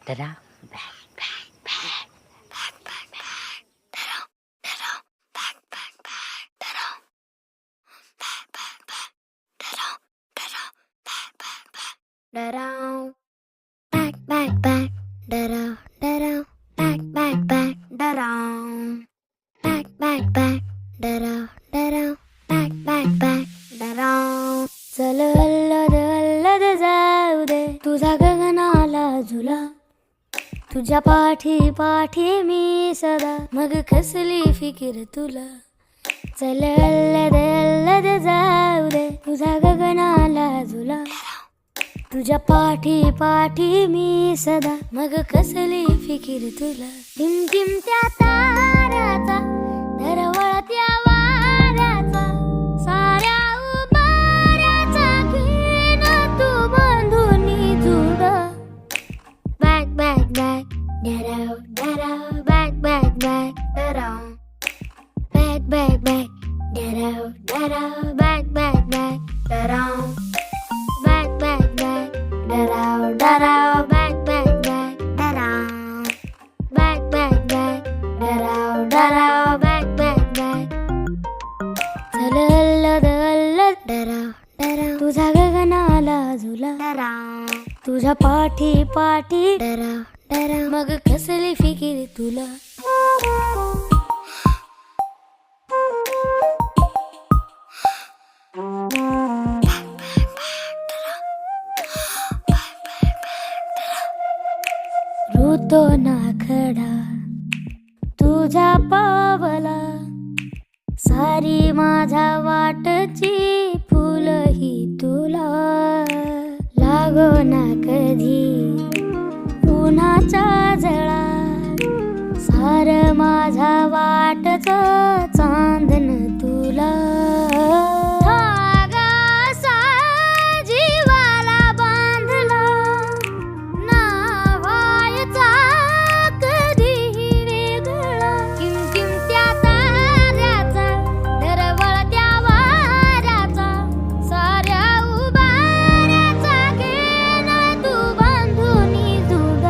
Da-da, back, back, back, back, back, back. Da-da, da-da, back, back, back. Da-da, back, back, back. Da-da, da-da, back, back, back. Da-da, back, back, back. Da-da, da-da, back, back, back. Da-da, back, back, back. Da-da, da-da, back, back, back. Da-da. चल अल्लद अल्लद जाऊ दे तुझा गगनाला झुला तुझ्या पाठी पाठी मी सदा मग कसली फिकीर तुला चल अल्लद अल्लद जाऊ दे तुझा गगनाला झुला तुझ्या पाठी पाठी मी सदा मग कसली फिकीर तुला टिमटिमत्या ताऱ्याचा दरवळत्या वाऱ्याचा साऱ्या उभाऱ्याचा घेण तू बांधूनी जुड बॅक बॅक बॅक डराव डराव बॅक बॅक बॅक डराव बॅक बॅक बॅक डराव डराव बॅक बॅक बॅक डराव बॅक बॅक बॅक डराव डराव बॅक बॅक बॅक डराव बॅक बॅक बॅक डराव डराव बॅक बॅक बॅक चल अल्लद अल्लद डराव डराव तुझा गगनाला झुला डराव तुझ्या पाठी पाठी डराव डराव मग कसली फिकीर तुला ऋतो ना खडा तुझ्या पावला सारी माझ्या वाटची फुल ही तुला लागो ना कधी उन्हाचा जळा सार माझ्या वाटच चांदन तुला धागा असा जीवाला बांधला नावायचा कधीही वेगळा किमकिमत्या ताऱ्याचा दरवळत्या वाऱ्याचा साऱ्या उभाऱ्याचा घेण तू बांधूनी जुड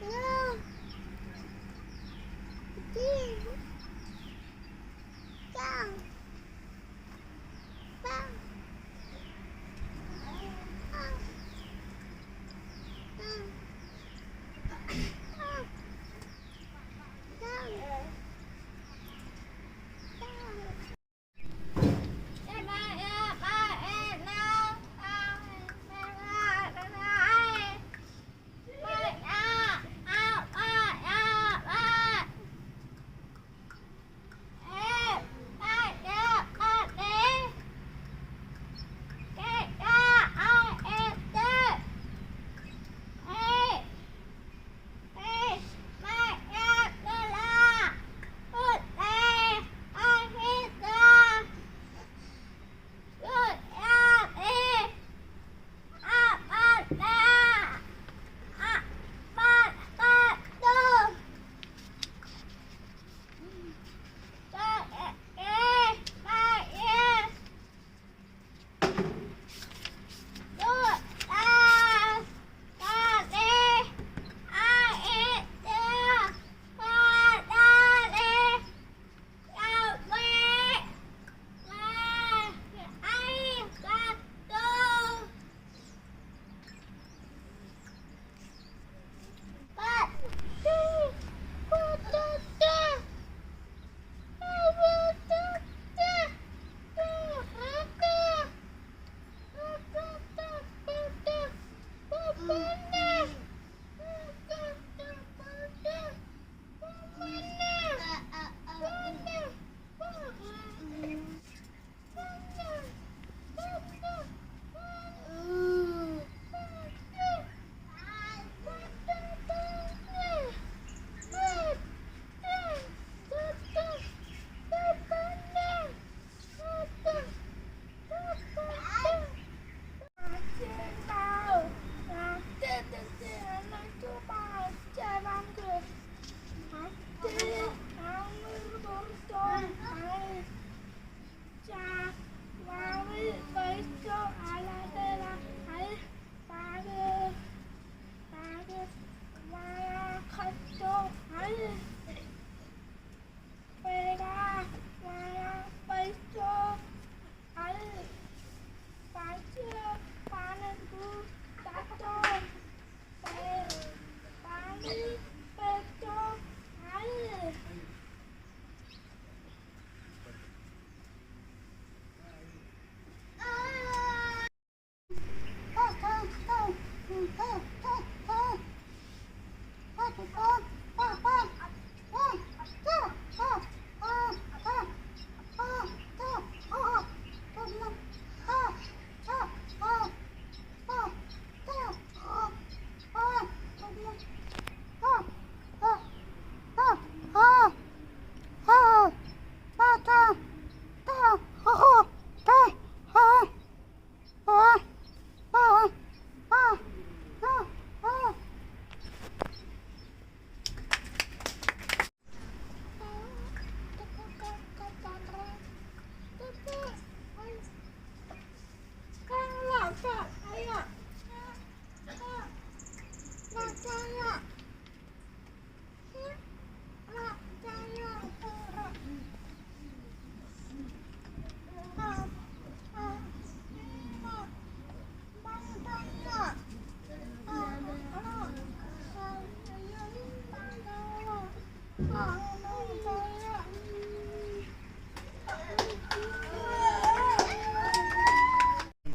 No.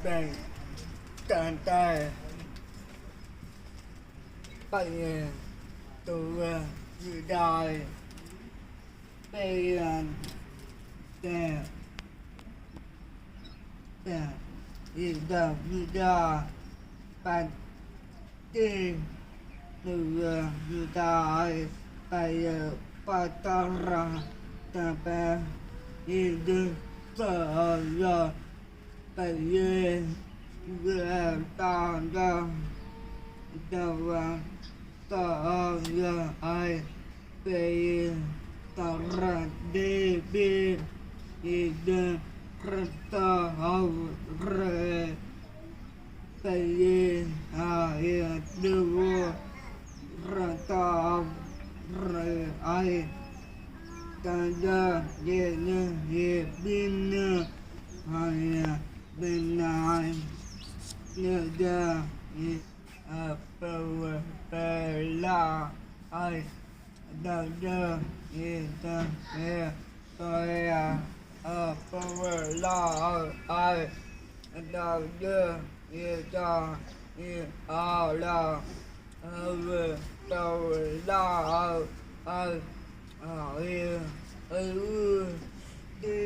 Bang, tan tay, bay từ dưới đài, bay đè, đè, đi đà đi đà, bay đi từ dưới đài, bay bay ta ra, ta bay đi đi ta ra. Tại vì ta ra ai về ta ra đi đi đi đi ta học re tại vì ai đưa ra ta re ai ta ra về về bên ai bên ai nhớ ra la ai đâu ra ta tôi la ai đâu ra ta la đâu la ai đi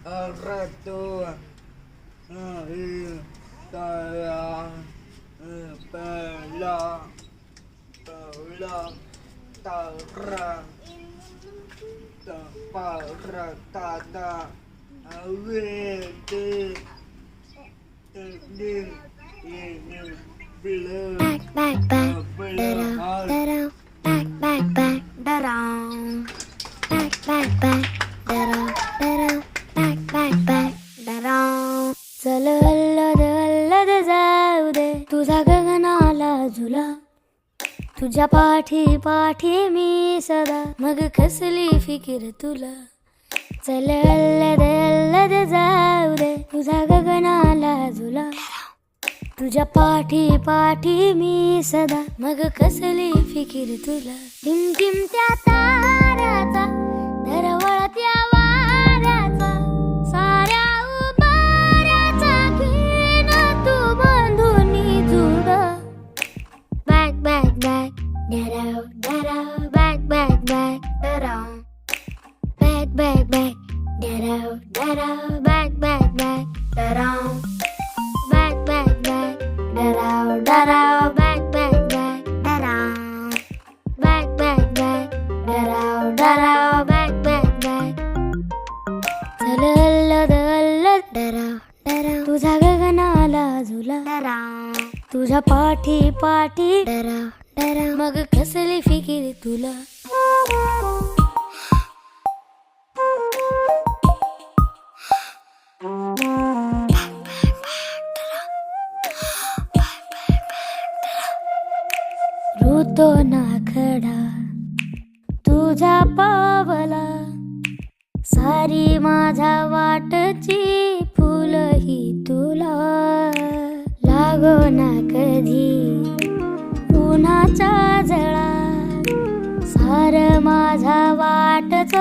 Ratu Taya Bella Bella Tara Tapara Tata Awete Tadin Back, da-da, back, da-da. Back, da-da. चल अल्लद जाऊ दे तुझा गगनाला झुला तुझ्या पाठी मी सदा मग कसली फिकीर तुला चल अल्लद जाऊ दे तुझा गगनाला झुला तुझ्या पाठी मी सदा मग कसली फिकीर तुला टिम त्या ताऱ्याचा दरवळत्या वाऱ्याचा साऱ्या उभाऱ्याचा घेण तू बांधूनी जुड बॅक डराव बॅक डराव बॅक डराव बॅक डराव डराव बॅक डराव डराव बॅक चल अल्लद डराव तुझा गगनाला झुला तुझ्या पाठी डराव मग कसली फिकीर तुला ऋतो ना खडा तुझा पावला सारी माझ्या वाटची फुलही तुला लागो ना कधी उन्हाचा जळा सार माझ्या वाटच